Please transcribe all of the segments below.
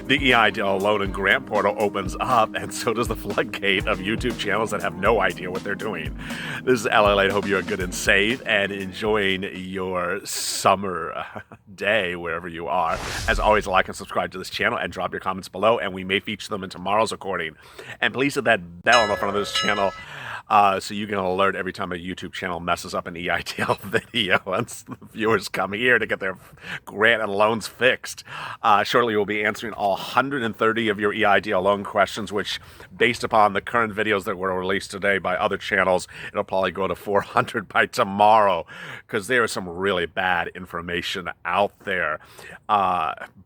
The EIDL loan and grant portal opens up, and so does the floodgate of YouTube channels that have no idea what they're doing. This is LALATE. Hope you're good and safe and enjoying your summer day wherever you are. As always, like and subscribe to this channel and drop your comments below, and we may feature them in tomorrow's recording. And please hit that bell on the front of this channel so you can alert every time a YouTube channel messes up an EIDL video, and viewers come here to get their grant and loans fixed. Shortly, we'll be answering all 130 of your EIDL loan questions, which, based upon the current videos that were released today by other channels, it'll probably go to 400 by tomorrow, because there is some really bad information out there.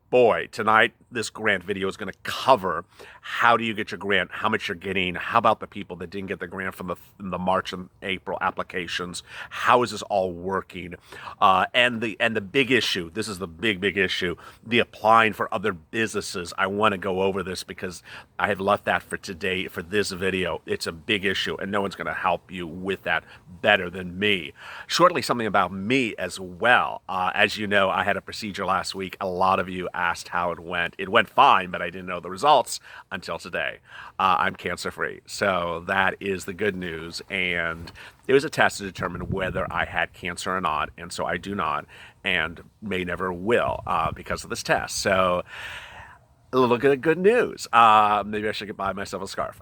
Boy, tonight this grant video is going to cover how do you get your grant, how much you're getting, how about the people that didn't get the grant from the March and April applications, how is this all working, and the big issue, this is the big issue, the applying for other businesses. I want to go over this because I have left that for today, for this video. It's a big issue, and no one's going to help you with that better than me. Shortly, something about me as well. As you know, I had a procedure last week. A lot of you asked how it went. It went fine, but I didn't know the results until today. I'm cancer-free, so that is the good news. And it was a test to determine whether I had cancer or not, and so I do not, and may never will because of this test. So a little bit of good news. Maybe I should buy myself a scarf.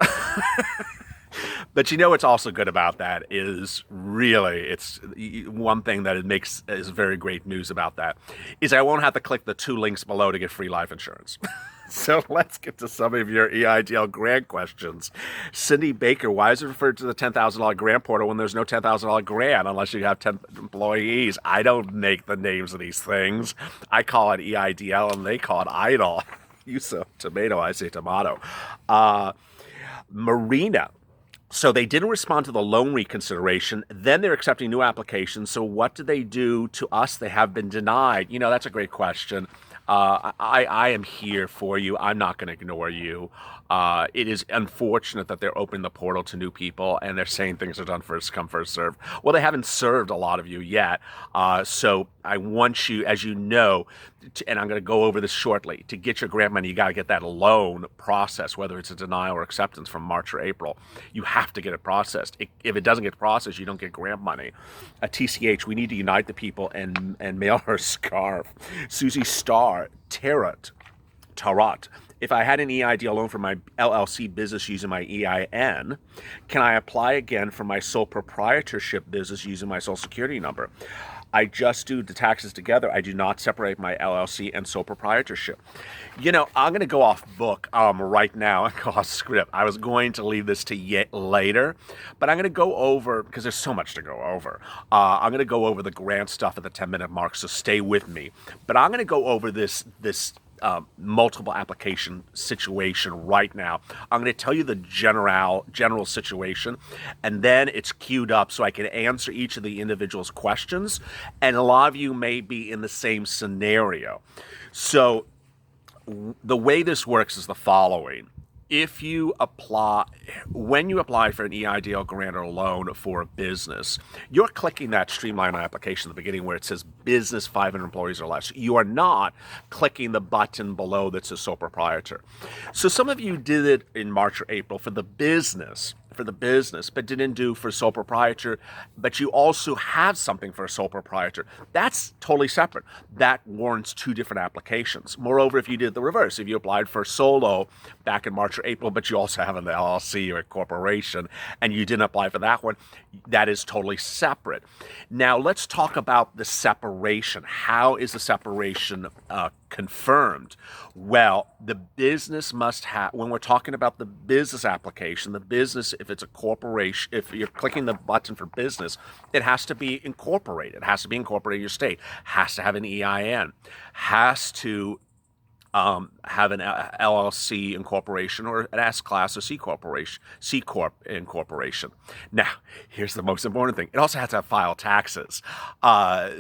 But you know what's also good about that is really, it's one thing that it makes is very great news about that is I won't have to click the 2 links below to get free life insurance. So let's get to some of your EIDL grant questions. Cindy Baker, why is it referred to the $10,000 grant portal when there's no $10,000 grant unless you have 10 employees? I don't make the names of these things. I call it EIDL and they call it EIDL. You say tomato, I say tomato. Marina. So they didn't respond to the loan reconsideration. Then they're accepting new applications. So what do they do to us? They have been denied. You know, that's a great question. I am here for you. I'm not going to ignore you. It is unfortunate that they're opening the portal to new people and they're saying things are done first come, first serve. Well, they haven't served a lot of you yet. So I want you, as you know, and I'm going to go over this shortly, to get your grant money, you got to get that loan processed, whether it's a denial or acceptance from March or April. You have to get it processed. If it doesn't get processed, you don't get grant money. TCH, we need to unite the people and mail her a scarf. Susie Starr, Tarot. If I had an EIDL loan for my LLC business using my EIN, can I apply again for my sole proprietorship business using my social security number? I just do the taxes together. I do not separate my LLC and sole proprietorship. You know, I'm going to go off book right now and go off script. I was going to leave this to later, but I'm going to go over, because there's so much to go over. I'm going to go over the grant stuff at the 10-minute mark, so stay with me. But I'm going to go over this multiple application situation right now. I'm going to tell you the general situation, and then it's queued up so I can answer each of the individual's questions, and a lot of you may be in the same scenario. So the way this works is the following. If you apply, when you apply for an EIDL grant or loan for a business, you're clicking that streamline application at the beginning where it says business 500 employees or less. You are not clicking the button below that says sole proprietor. So some of you did it in March or April for the business, but didn't do for sole proprietor, but you also have something for a sole proprietor. That's totally separate. That warrants 2 different applications. Moreover, if you did the reverse, if you applied for solo back in March or April, but you also have an LLC or a corporation, and you didn't apply for that one, that is totally separate. Now, let's talk about the separation. How is the separation confirmed? Well, the business must have, when we're talking about the business application, the business, if it's a corporation, if you're clicking the button for business, it has to be incorporated. It has to be incorporated in your state, has to have an EIN, has to have an LLC incorporation or an S class or C corp incorporation. Now, here's the most important thing. It also has to have filed taxes.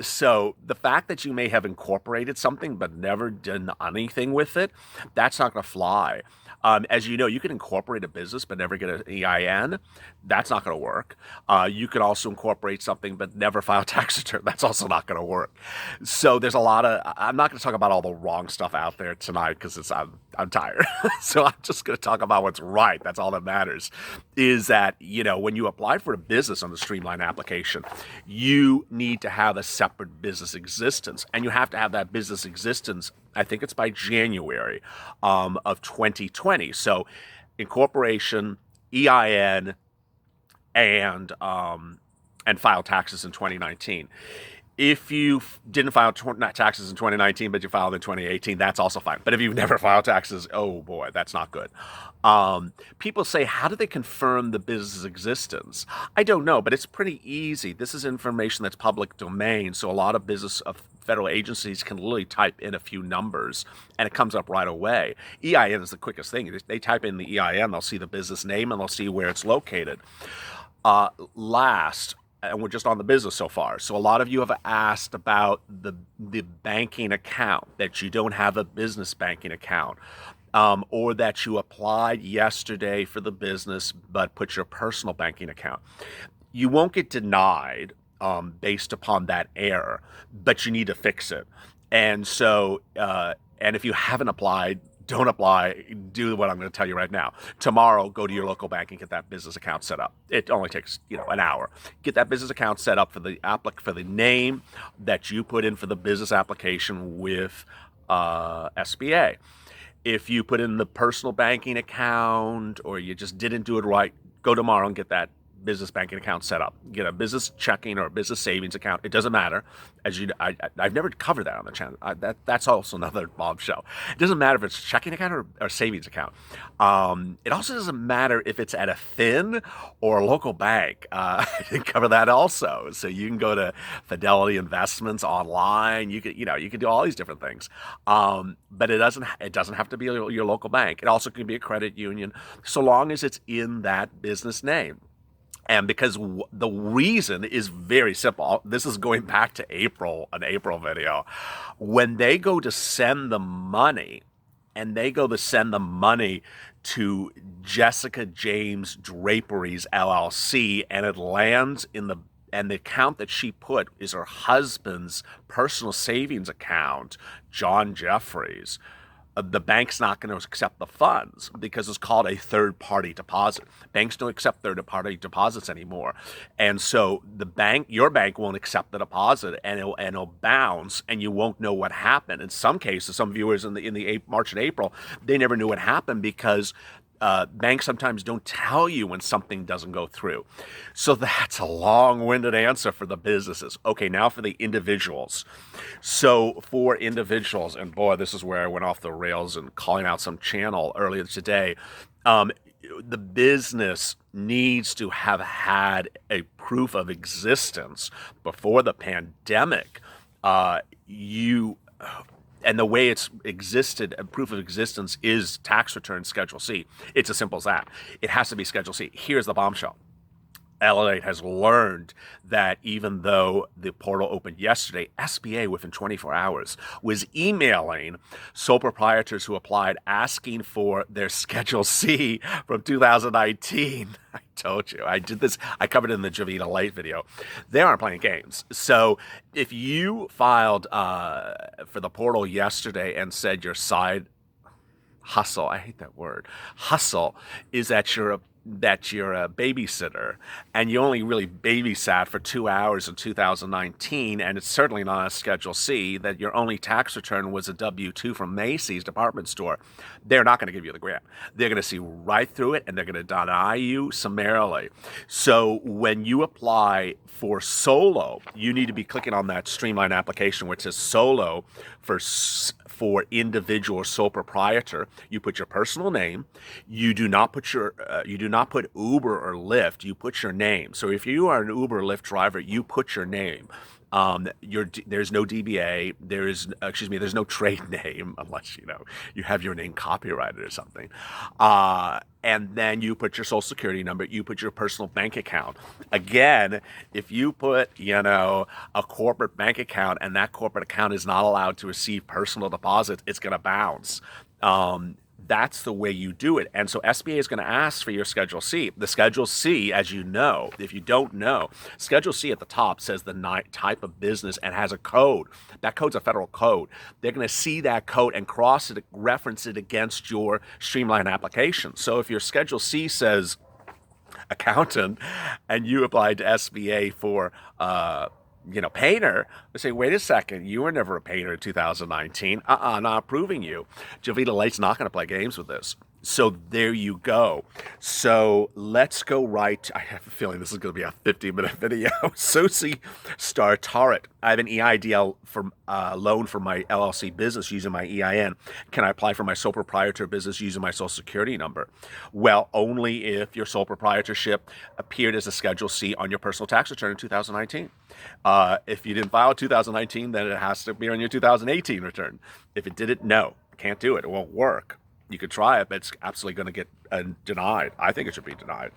So the fact that you may have incorporated something but never done anything with it, that's not going to fly. As you know, you can incorporate a business but never get an EIN. That's not going to work. You could also incorporate something but never file a tax return. That's also not going to work. So there's a lot of, I'm not going to talk about all the wrong stuff out there tonight because I'm tired. So I'm just going to talk about what's right. That's all that matters. Is that, when you apply for a business on the Streamline application, you need to have a separate business existence, and you have to have that business existence. I think it's by January of 2020. So, incorporation, EIN, and file taxes in 2019. If you didn't file taxes in 2019, but you filed in 2018, that's also fine. But if you've never filed taxes, oh boy, that's not good. People say, how do they confirm the business existence? I don't know, but it's pretty easy. This is information that's public domain, so a lot of federal agencies can literally type in a few numbers, and it comes up right away. EIN is the quickest thing. They type in the EIN, they'll see the business name, and they'll see where it's located. And we're just on the business so far. So a lot of you have asked about the banking account, that you don't have a business banking account, or that you applied yesterday for the business but put your personal banking account. You won't get denied based upon that error, but you need to fix it. And so, and if you haven't applied, don't apply. Do what I'm going to tell you right now. Tomorrow, go to your local bank and get that business account set up. It only takes an hour. Get that business account set up for the name that you put in for the business application with SBA. If you put in the personal banking account or you just didn't do it right, go tomorrow and get that business banking account set up. Get a business checking or a business savings account. It doesn't matter. I've never covered that on the channel. That's also another bombshell. It doesn't matter if it's a checking account or savings account. It also doesn't matter if it's at a fin or a local bank. I didn't cover that also. So you can go to Fidelity Investments online. You could do all these different things. But it doesn't have to be your local bank. It also can be a credit union, so long as it's in that business name. And because the reason is very simple, this is going back to an April video. When they go to send the money, to Jessica James Draperies LLC, and it lands and the account that she put is her husband's personal savings account, John Jeffries. The bank's not going to accept the funds because it's called a third-party deposit. Banks don't accept third-party deposits anymore. And so your bank won't accept the deposit, and it'll bounce, and you won't know what happened. In some cases, some viewers in the March and April, they never knew what happened because banks sometimes don't tell you when something doesn't go through. So that's a long-winded answer for the businesses. Okay, now for the individuals. So for individuals, and boy, this is where I went off the rails and calling out some channel earlier today. The business needs to have had a proof of existence before the pandemic. And the way it's existed, proof of existence, is tax return Schedule C. It's as simple as that. It has to be Schedule C. Here's the bombshell. LALATE has learned that even though the portal opened yesterday, SBA within 24 hours was emailing sole proprietors who applied asking for their Schedule C from 2019. I told you. I did this. I covered it in the Javita Late video. They aren't playing games. So if you filed for the portal yesterday and said your side hustle, I hate that word, hustle, is that you're a babysitter, and you only really babysat for 2 hours in 2019, and it's certainly not a Schedule C, that your only tax return was a W-2 from Macy's department store, they're not going to give you the grant. They're going to see right through it, and they're going to deny you summarily. So when you apply for solo, you need to be clicking on that Streamline application which says solo for individual sole proprietor. You put your personal name. You do not put Uber or Lyft. You put your name. So if you are an Uber or Lyft driver, you put your name. There's no DBA. There's no trade name unless you have your name copyrighted or something. And then you put your social security number. You put your personal bank account. Again, if you put a corporate bank account and that corporate account is not allowed to receive personal deposits, it's going to bounce. That's the way you do it. And so SBA is going to ask for your Schedule C. The Schedule C, as you know, if you don't know, Schedule C at the top says the type of business and has a code. That code's a federal code. They're going to see that code and reference it against your streamlined application. So if your Schedule C says accountant and you applied to SBA for painter, they say, wait a second, you were never a painter in 2019. Not approving you. Jovita Late's not going to play games with this. So there you go. So let's go right. I have a feeling this is going to be a 50-minute video. Susie Star Tarot. I have an EIDL loan for my LLC business using my EIN. Can I apply for my sole proprietor business using my social security number? Well, only if your sole proprietorship appeared as a Schedule C on your personal tax return in 2019. If you didn't file 2019, then it has to appear on your 2018 return. If it didn't, no, can't do it. It won't work. You could try it, but it's absolutely going to get denied. I think it should be denied.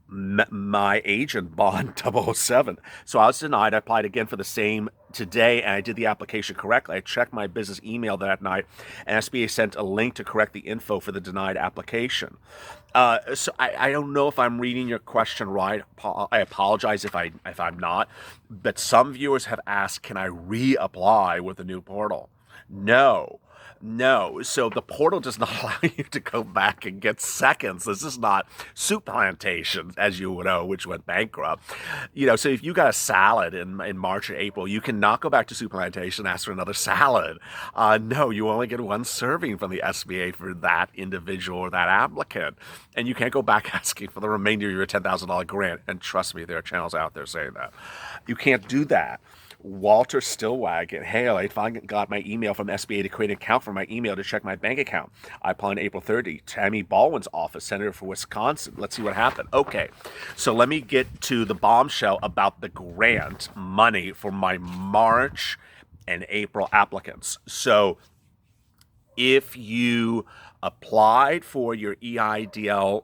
My agent, Bond 007. So I was denied. I applied again for the same today, and I did the application correctly. I checked my business email that night, and SBA sent a link to correct the info for the denied application. So I don't know if I'm reading your question right. I apologize if I'm not. But some viewers have asked, can I reapply with the new portal? No. So the portal does not allow you to go back and get seconds. This is not Soup Plantation, as you would know, which went bankrupt. So if you got a salad in March or April, you cannot go back to Soup Plantation and ask for another salad. No, you only get one serving from the SBA for that individual or that applicant. And you can't go back asking for the remainder of your $10,000 grant. And trust me, there are channels out there saying that. You can't do that. Walter Stillwagon, hey, I finally got my email from SBA to create an account for my email to check my bank account. I applied on April 30. Tammy Baldwin's office, Senator for Wisconsin. Let's see what happened. Okay, so let me get to the bombshell about the grant money for my March and April applicants. So if you applied for your EIDL,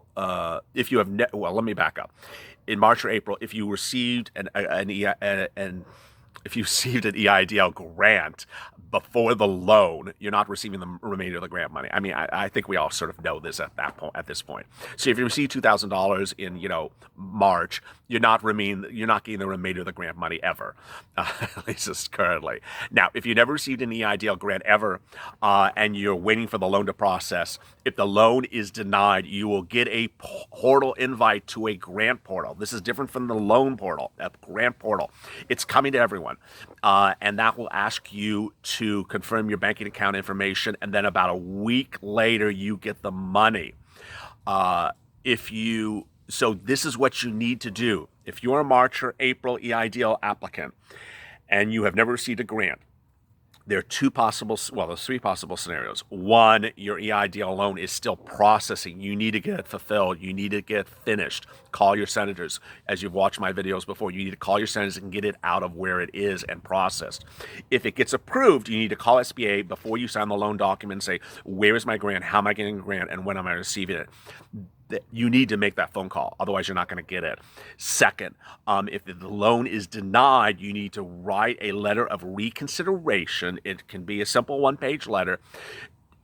if you have, let me back up. In March or April, if you received if you received an EIDL grant before the loan, you're not receiving the remainder of the grant money. I mean, I think we all sort of know this at this point. So if you receive $2,000 in March, you're not getting the remainder of the grant money ever, at least it's currently. Now, if you never received an EIDL grant ever, and you're waiting for the loan to process, if the loan is denied, you will get a portal invite to a grant portal. This is different from the loan portal, a grant portal. It's coming to everyone, and that will ask you to confirm your banking account information, and then about a week later, you get the money. So this is what you need to do. If you're a March or April EIDL applicant and you have never received a grant, there's three possible scenarios. One, your EIDL loan is still processing. You need to get it fulfilled. You need to get finished. Call your senators. As you've watched my videos before, you need to call your senators and get it out of where it is and processed. If it gets approved, you need to call SBA before you sign the loan document and say, where is my grant? How am I getting a grant? And when am I receiving it? You need to make that phone call. Otherwise, you're not going to get it. Second, if the loan is denied, you need to write a letter of reconsideration. It can be a simple one-page letter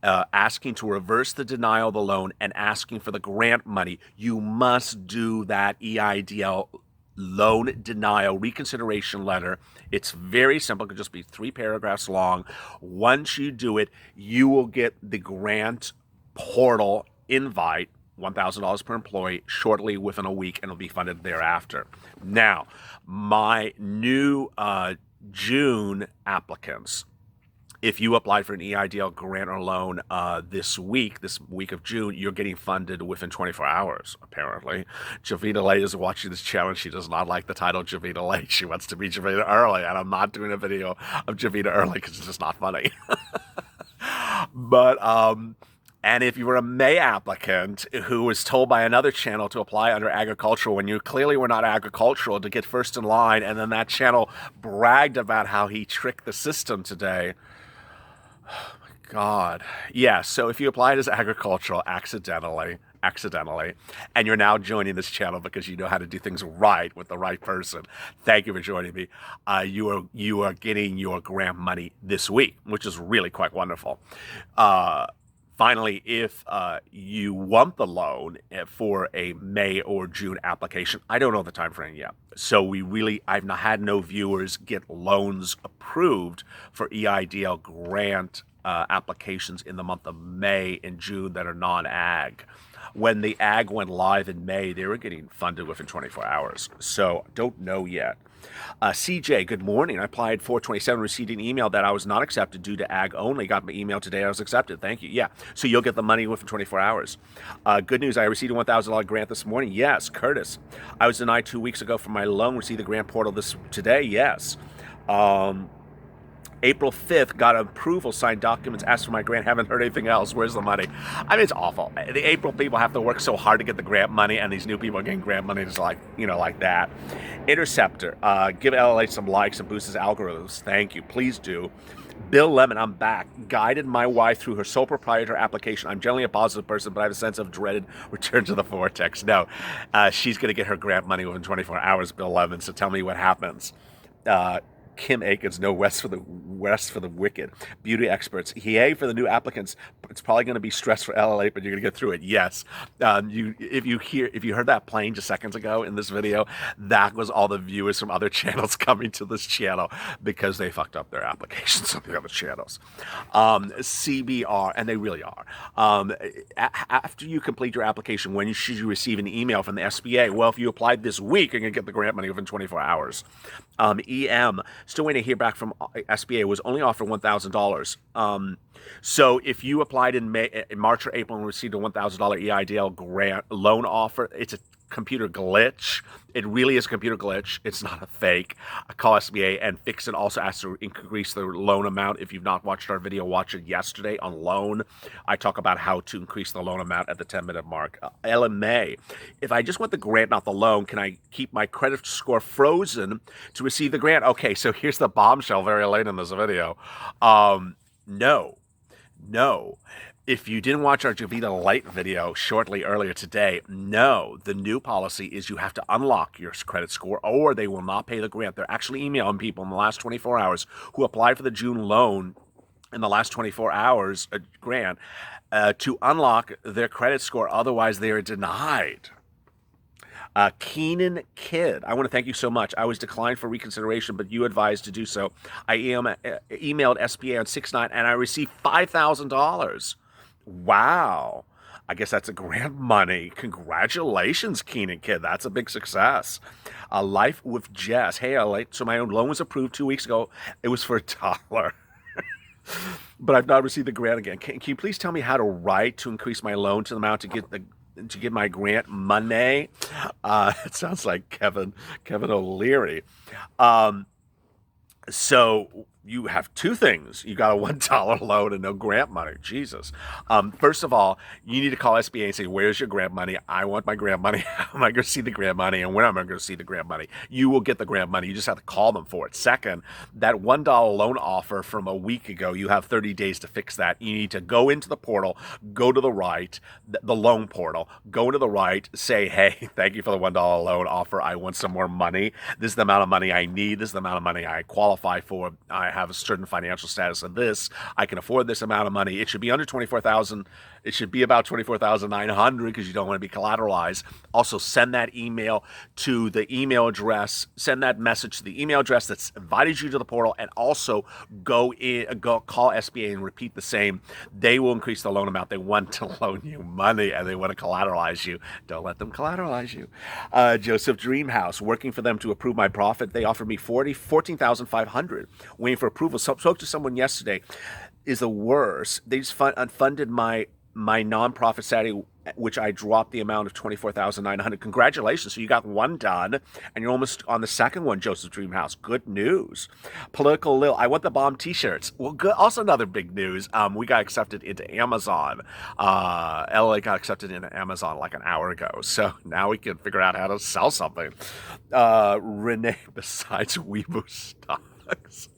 asking to reverse the denial of the loan and asking for the grant money. You must do that EIDL loan denial reconsideration letter. It's very simple. It could just be 3 paragraphs long. Once you do it, you will get the grant portal invite, $1,000 per employee, shortly within a week, and it'll be funded thereafter. Now, my new June applicants, if you applied for an EIDL grant or loan this week of June, you're getting funded within 24 hours, apparently. Jovita Late is watching this challenge. She does not like the title Jovita Late. She wants to be Jovita Early, and I'm not doing a video of Jovita Early because it's just not funny. But, and if you were a May applicant who was told by another channel to apply under agricultural when you clearly were not agricultural to get first in line, and then that channel bragged about how he tricked the system today. Oh my God. Yeah, so if you applied as agricultural accidentally accidentally, and you're now joining this channel because you know how to do things right with the right person. Thank you for joining me. You are getting your grant money this week, which is really quite wonderful. Finally, if you want the loan for a May or June application, I don't know the time frame yet. So I've not had no viewers get loans approved for EIDL grant applications in the month of May and June that are non-ag. When the ag went live in May, they were getting funded within 24 hours. So don't know yet. CJ, good morning. I applied 427, received an email that I was not accepted due to ag only. Got my email today. I was accepted. Thank you. Yeah. So you'll get the money within 24 hours. Good news. I received a $1,000 grant this morning. Yes. Curtis, I was denied 2 weeks ago for my loan. Received the grant portal today. Yes. April 5th, got approval, signed documents, asked for my grant, haven't heard anything else. Where's the money? I mean, it's awful. The April people have to work so hard to get the grant money, and these new people are getting grant money just like, like that. Interceptor, give LALATE some likes and boost his algorithms. Thank you. Please do. Bill Lemon, I'm back. Guided my wife through her sole proprietor application. I'm generally a positive person, but I have a sense of dreaded return to the vortex. No, she's going to get her grant money within 24 hours, Bill Lemon, so tell me what happens. Kim Akins, no rest for the wicked. Beauty experts, yay for the new applicants. It's probably going to be stress for LLA, but you're going to get through it. Yes. If you heard that playing just seconds ago in this video, that was all the viewers from other channels coming to this channel because they fucked up their applications on the other channels. CBR, and they really are. After you complete your application, when should you receive an email from the SBA? Well, if you applied this week, you're going to get the grant money within 24 hours. EM, still waiting to hear back from SBA, was only offered $1,000. So if you applied in March or April and received a $1,000 EIDL grant loan offer, it's a computer glitch. It really is a computer glitch. It's not a fake. Call SBA and fix it. Also ask to increase the loan amount. If you've not watched our video, watch it yesterday on loan. I talk about how to increase the loan amount at the 10-minute mark. LMA, if I just want the grant, not the loan, can I keep my credit score frozen to receive the grant? Okay, so here's the bombshell very late in this video. No. If you didn't watch our Javita Light video shortly earlier today, no, the new policy is you have to unlock your credit score or they will not pay the grant. They're actually emailing people in the last 24 hours who applied for the June loan in the last 24 hours, a grant, to unlock their credit score. Otherwise, they are denied. Keenan Kidd, I want to thank you so much. I was declined for reconsideration, but you advised to do so. I emailed SBA on 6/9 and I received $5,000. Wow. I guess that's a grant money. Congratulations, Keenan Kidd. That's a big success. Life with Jess. Hey, so my own loan was approved 2 weeks ago. It was for $1. But I've not received the grant again. Can you please tell me how to write to increase my loan to the amount to get my grant money? It sounds like Kevin O'Leary. So you have two things. You got a $1 loan and no grant money. Jesus. First of all, you need to call SBA and say, where's your grant money? I want my grant money. How am I going to see the grant money? And when am I going to see the grant money? You will get the grant money. You just have to call them for it. Second, that $1 loan offer from a week ago, you have 30 days to fix that. You need to go into the portal, go to the right, the loan portal, go to the right, say, hey, thank you for the $1 loan offer. I want some more money. This is the amount of money I need. This is the amount of money I qualify for. I have a certain financial status of this. I can afford this amount of money. It should be under 24,000. It should be about 24,900 because you don't want to be collateralized. Also, send that email to the email address. Send that message to the email address that's invited you to the portal, and also go call SBA and repeat the same. They will increase the loan amount. They want to loan you money and they want to collateralize you. Don't let them collateralize you. Joseph Dreamhouse, working for them to approve my profit. They offered me $14,500. Waiting for approval. Spoke to someone yesterday. Is the worst. They just funded my nonprofit Saturday, which I dropped the amount of $24,900. Congratulations. So you got one done, and you're almost on the second one, Joseph Dreamhouse. Good news. Political Lil, I want the bomb t-shirts. Well, good. Also another big news. We got accepted into Amazon. LA got accepted into Amazon like an hour ago. So now we can figure out how to sell something. Renee, besides Weibo stocks.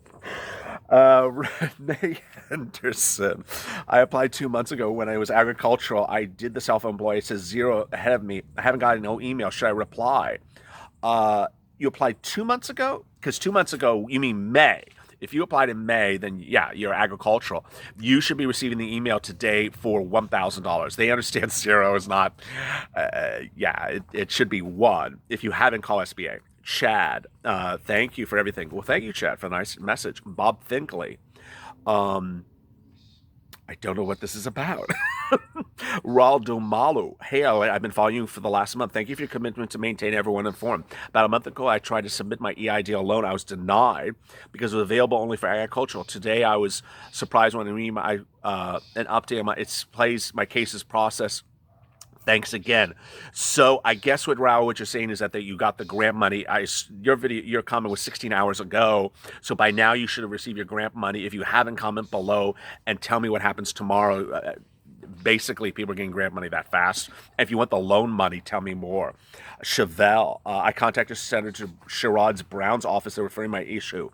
Renee Henderson. I applied 2 months ago when I was agricultural. I did the self-employed. It says zero ahead of me. I haven't gotten no email. Should I reply? Uh, you applied 2 months ago? Because 2 months ago, you mean May. If you applied in May, then yeah, you're agricultural. You should be receiving the email today for $1,000. They understand zero is not, yeah, it should be one. If you haven't, call SBA. Chad, thank you for everything. Well, thank you, Chad, for the nice message. Bob Finkley, um, I don't know what this is about. Raldo Malu. Hey, I've been following you for the last month. Thank you for your commitment to maintain everyone informed. About a month ago, I tried to submit my EIDL loan. I was denied because it was available only for agricultural. Today, I was surprised when I read an update on my case's process. Thanks again. So I guess what you're saying is that you got the grant money. Your comment was 16 hours ago. So by now you should have received your grant money. If you haven't, comment below and tell me what happens tomorrow. Basically, people are getting grant money that fast. If you want the loan money, tell me more. Chevelle, I contacted Senator Sherrod Brown's office. They're referring my issue.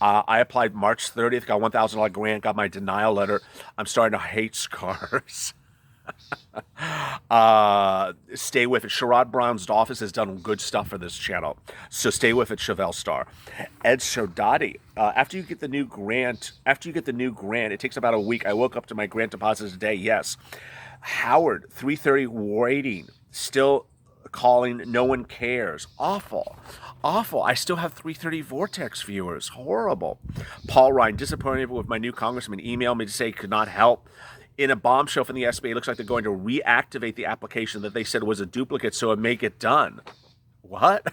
I applied March 30th, got $1,000 grant, got my denial letter. I'm starting to hate scars. Stay with it. Sherrod Brown's office has done good stuff for this channel, so stay with it, Chevelle Star. Ed Shodati, after you get the new grant, it takes about a week. I woke up to my grant deposit today. Yes. Howard, 3:30 waiting, still calling. No one cares. Awful. I still have 3:30 Vortex viewers. Horrible. Paul Ryan, disappointed with my new congressman. Emailed me to say could not help. In a bombshell from the SBA, it looks like they're going to reactivate the application that they said was a duplicate, so it may get done. What?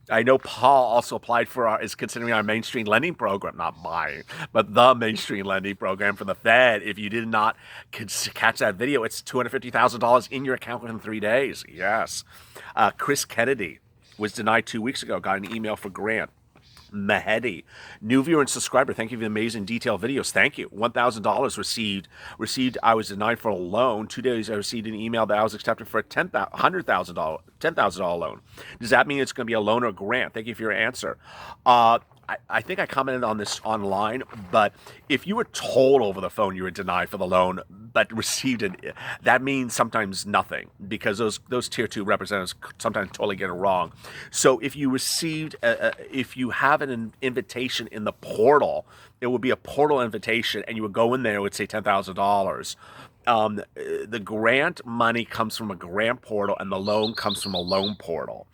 I know Paul also applied is considering our mainstream lending program, not mine, but the mainstream lending program for the Fed. If you did not catch that video, it's $250,000 in your account within 3 days. Yes. Chris Kennedy was denied 2 weeks ago, got an email for grant. Mahedi, new viewer and subscriber. Thank you for the amazing detailed videos. Thank you. $1,000 received. I was denied for a loan. 2 days I received an email that I was accepted for a $10,000 loan. Does that mean it's going to be a loan or grant? Thank you for your answer. I think I commented on this online, but if you were told over the phone you were denied for the loan, but received it, that means sometimes nothing, because those tier 2 representatives sometimes totally get it wrong. So if you if you have an invitation in the portal, it would be a portal invitation, and you would go in there, it would say $10,000. The grant money comes from a grant portal, and the loan comes from a loan portal.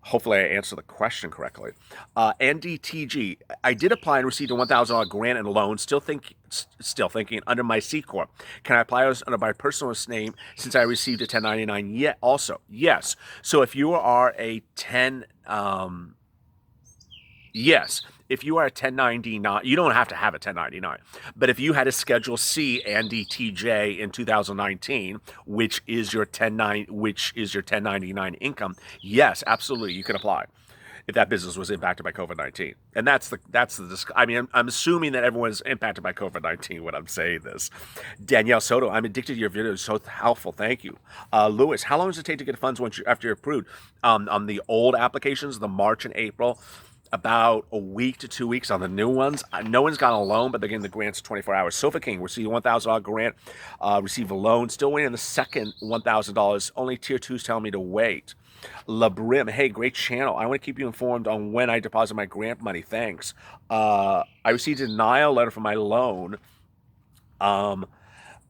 Hopefully I answered the question correctly. NDTG, I did apply and received a $1,000 grant and loan, still thinking under my C Corp. Can I apply under my personal name since I received a 1099? Yeah, also, yes. So if you are a yes, if you are a 1099, you don't have to have a 1099. But if you had a Schedule C and DTJ in 2019, which is your 1099 income, yes, absolutely, you can apply if that business was impacted by COVID-19. And I mean, I'm assuming that everyone is impacted by COVID-19 when I'm saying this. Danielle Soto, I'm addicted to your videos, so helpful. Thank you. Lewis, how long does it take to get funds after you're approved? On the old applications, the March and April, about a week to 2 weeks. On the new ones, no one's got a loan, but they're getting the grants 24 hours. Sofa King received a $1,000 grant, received a loan, still waiting on the second $1,000. Only tier 2's telling me to wait. Labrim, hey, great channel. I want to keep you informed on when I deposit my grant money. Thanks. I received a denial letter for my loan.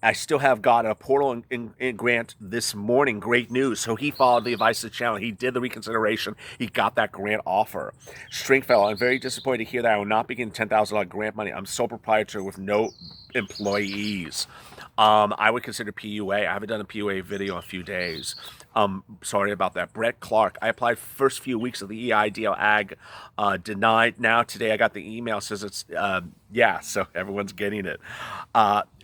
I still have got a portal in grant this morning. Great news. So he followed the advice of the channel. He did the reconsideration. He got that grant offer. Stringfellow, I'm very disappointed to hear that I will not be getting $10,000 grant money. I'm sole proprietor with no employees. I would consider PUA. I haven't done a PUA video in a few days. Sorry about that. Brett Clark, I applied first few weeks of the EIDL Ag, denied. Now today I got the email, says it's, yeah, so everyone's getting it.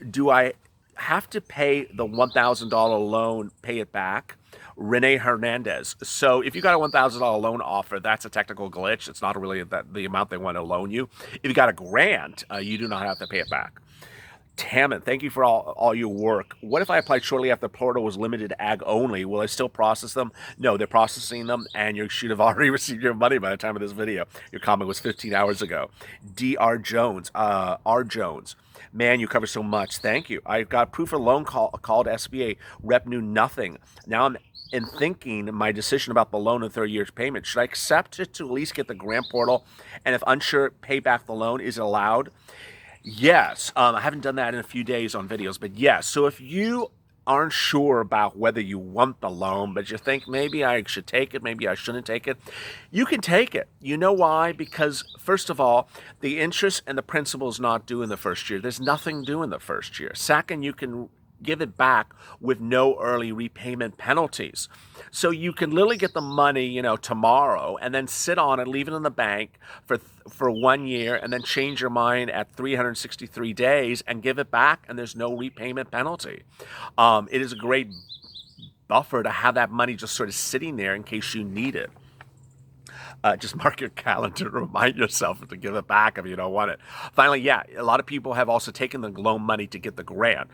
Do I have to pay the $1,000 loan, pay it back? Renee Hernandez. So if you got a $1,000 loan offer, that's a technical glitch. It's not really the amount they want to loan you. If you got a grant, you do not have to pay it back. Tammin, thank you for all your work. What if I applied shortly after the portal was limited to ag only? Will I still process them? No, they're processing them, and you should have already received your money by the time of this video. Your comment was 15 hours ago. D.R. Jones, R. Jones. Man, you cover so much. Thank you. I got proof of loan called SBA. Rep knew nothing. Now I'm in thinking my decision about the loan and third year's payment. Should I accept it to at least get the grant portal? And if unsure, pay back the loan? Is it allowed? Yes, I haven't done that in a few days on videos, but yes. So if you aren't sure about whether you want the loan, but you think maybe I should take it, maybe I shouldn't take it, you can take it. You know why? Because first of all, the interest and the principal is not due in the first year. There's nothing due in the first year. Second, you can give it back with no early repayment penalties. So you can literally get the money, tomorrow and then sit on it, leave it in the bank for 1 year and then change your mind at 363 days and give it back, and there's no repayment penalty. It is a great buffer to have that money just sort of sitting there in case you need it. Just mark your calendar to remind yourself to give it back if you don't want it. Finally, yeah, a lot of people have also taken the loan money to get the grant.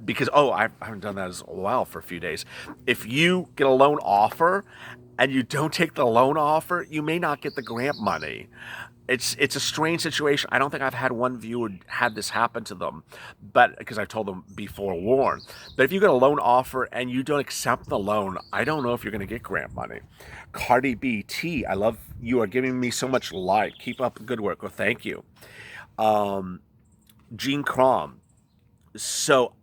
Because, I haven't done that as well for a few days. If you get a loan offer and you don't take the loan offer, you may not get the grant money. It's a strange situation. I don't think I've had one viewer had this happen to them, but because I told them be forewarned. But if you get a loan offer and you don't accept the loan, I don't know if you're going to get grant money. Cardi B T, I love you are giving me so much light. Keep up the good work. Well, thank you. Gene Crom. So,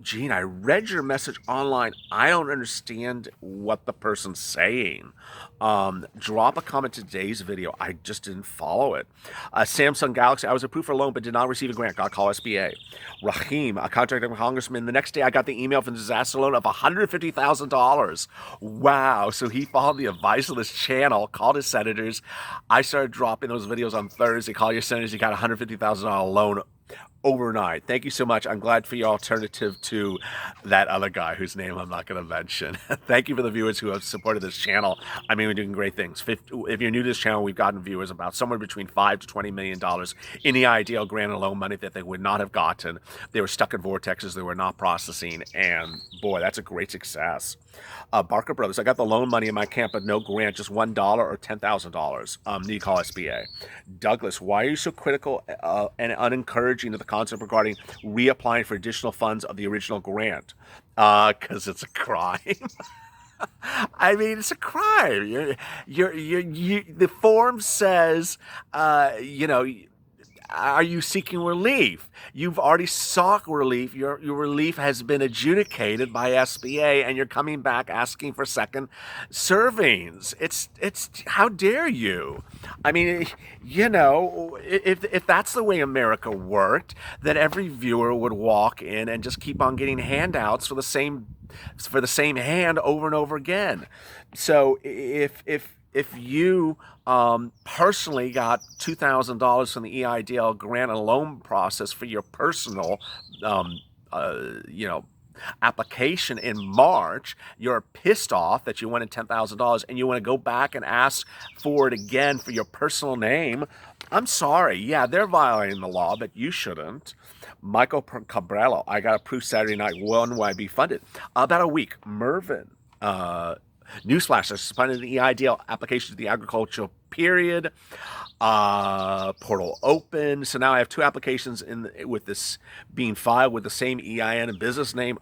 Gene, I read your message online. I don't understand what the person's saying. Drop a comment to today's video. I just didn't follow it. Samsung Galaxy, I was approved for a loan but did not receive a grant. Got call SBA. Rahim, a contractor congressman. The next day I got the email from the disaster loan of $150,000. Wow. So he followed the advice of this channel, called his senators. I started dropping those videos on Thursday. Call your senators. You got a $150,000 loan overnight. Thank you so much. I'm glad for your alternative to that other guy whose name I'm not going to mention. Thank you for the viewers who have supported this channel. I mean, we're doing great things. If you're new to this channel, we've gotten viewers about somewhere between $5 to $20 million in the EIDL grant and loan money that they would not have gotten. They were stuck in vortexes they were not processing, and boy, that's a great success. Barker Brothers, I got the loan money in my camp, but no grant, just $1 or $10,000. Need to call SBA. Douglas, why are you so critical and unencouraging of the concept regarding reapplying for additional funds of the original grant? Because it's a crime. I mean, it's a crime. The form says, are you seeking relief? You've already sought relief. Your relief has been adjudicated by SBA, and you're coming back asking for second servings. It's how dare you? I mean, if that's the way America worked, then every viewer would walk in and just keep on getting handouts for the same hand over and over again. So if you personally got $2,000 from the EIDL grant and loan process for your personal, application in March, you're pissed off that you wanted $10,000 and you want to go back and ask for it again for your personal name, I'm sorry. Yeah, they're violating the law, but you shouldn't. Michael Cabrello, I got approved Saturday night. When will I be funded? About a week. Mervyn, newsflash, I suspended the EIDL application to the agricultural period. Portal open. So now I have two applications with this being filed with the same EIN and business name.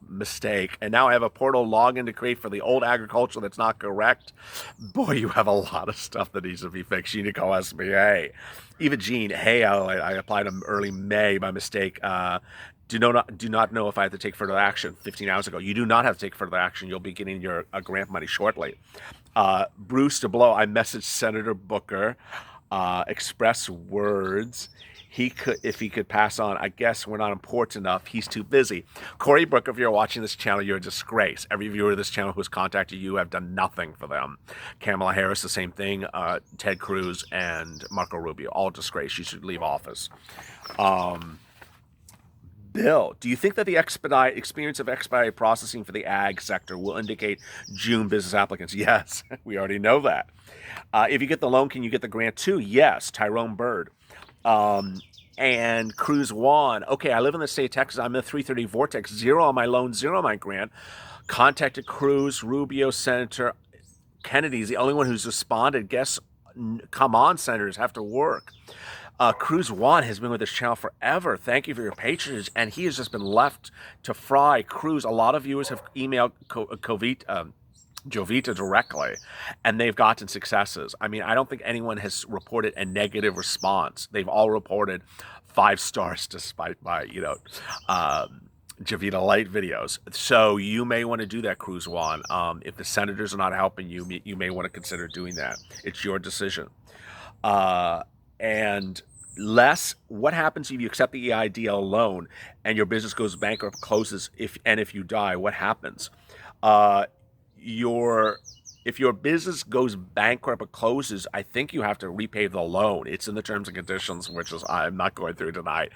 Mistake. And now I have a portal login to create for the old agricultural that's not correct. Boy, you have a lot of stuff that needs to be fixed. You need to call SBA. Eva Jean, hey, I applied in early May by mistake. Do not know if I have to take further action. 15 hours ago. You do not have to take further action. You'll be getting your grant money shortly. Bruce DeBlow, I messaged Senator Booker. Express words. If he could pass on. I guess we're not important enough. He's too busy. Cory Booker, if you're watching this channel, you're a disgrace. Every viewer of this channel who's contacted you have done nothing for them. Kamala Harris, the same thing. Ted Cruz and Marco Rubio, all disgrace. You should leave office. Bill, do you think that the experience of expedited processing for the ag sector will indicate June business applicants? Yes, we already know that. If you get the loan, can you get the grant too? Yes, Tyrone Bird. And Cruz 1, okay, I live in the state of Texas. I'm in the 330 Vortex, 0 on my loan, 0 on my grant. Contacted Cruz, Rubio, Senator Kennedy's the only one who's responded. Guess, come on, senators, have to work. Cruz 1 has been with this channel forever. Thank you for your patronage. And he has just been left to fry. Cruz, a lot of viewers have emailed Jovita directly, and they've gotten successes. I mean, I don't think anyone has reported a negative response. They've all reported 5 stars despite my, Jovita Light videos. So you may want to do that, Cruz Juan. If the senators are not helping you, you may want to consider doing that. It's your decision. And Les, what happens if you accept the EIDL loan and your business goes bankrupt, closes, if you die? What happens? If your business goes bankrupt or closes, I think you have to repay the loan. It's in the terms and conditions, which is I'm not going through tonight.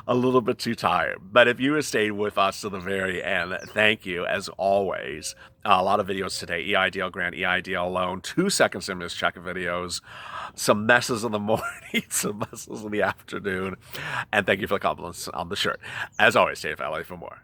A little bit too tired. But if you have stayed with us to the very end, thank you, as always. A lot of videos today, EIDL grant, EIDL loan, 2-second stimulus check videos, some messes in the morning, some messes in the afternoon. And thank you for the compliments on the shirt. As always, stay with LA for more.